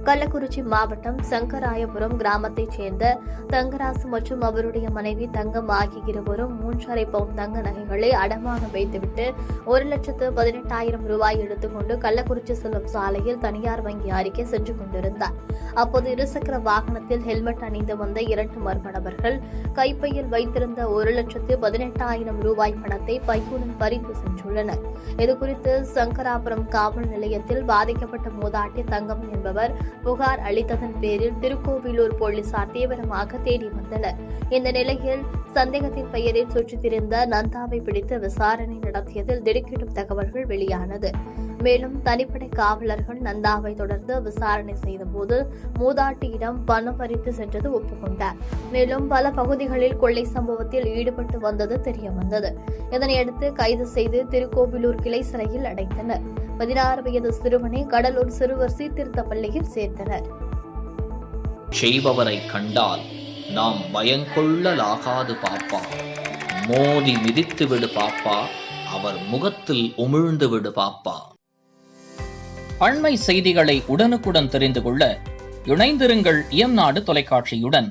கள்ளக்குறிச்சி மாவட்டம் சங்கராயபுரம் கிராமத்தைச் சேர்ந்த தங்கராசு மற்றும் அவருடைய மனைவி தங்கம் ஆகிய இருவரும் 3.5 பவுன் தங்க நகைகளை அடமானம் வைத்துவிட்டு 1,18,000 ரூபாய் எடுத்துக்கொண்டு கள்ளக்குறிச்சி செல்லும் சாலையில் தனியார் வங்கி அருகே சென்று கொண்டிருந்தார். அப்போது இருசக்கர வாகனத்தில் ஹெல்மெட் அணிந்து வந்த 2 மர்ம நபர்கள் கைப்பையில் வைத்திருந்த 1,18,000 ரூபாய் பணத்தை பையுடன் பறித்து சென்றுள்ளனர். இதுகுறித்து சங்கராபுரம் காவல் நிலையத்தில் பாதிக்கப்பட்ட மூதாட்டி தங்கம் என்பவர் புகார் அளித்ததன் பேரில் திருக்கோவிலூர் போலீசார் தீவிரமாக தேடி வந்தனர். இந்த நிலையில் சந்தேகத்தின் பெயரில் சுற்றித் திரிந்த நந்தாவை பிடித்து விசாரணை நடத்தியதில் திடுக்கிடும் தகவல்கள் வெளியானது. மேலும் தனிப்படை காவலர்கள் நந்தாவை தொடர்ந்து விசாரணை செய்தபோது மூதாட்டியிடம் பணம் பறித்து சென்றது ஒப்புக்கொண்டார். மேலும் பல பகுதிகளில் கொள்ளை சம்பவத்தில் ஈடுபட்டு வந்தது தெரியவந்தது. இதனையடுத்து கைது செய்து திருக்கோவிலூர் கிளை சிறையில் அடைத்தனர். 16 வயது சிறுவனை கடலூர் சிறுவர் சீர்திருத்த பள்ளியில் சேர்த்தனர். செய்பவரை கண்டால் நாம் பயங்கொள்ளலாகாது பாப்பா, மோதி மிதித்து விடு பாப்பா, அவர் முகத்தில் உமிழ்ந்து விடு பாப்பா. அண்மை செய்திகளை உடனுக்குடன் தெரிந்து கொள்ள இணைந்திருங்கள் இயம்நாடு தொலைக்காட்சியுடன்.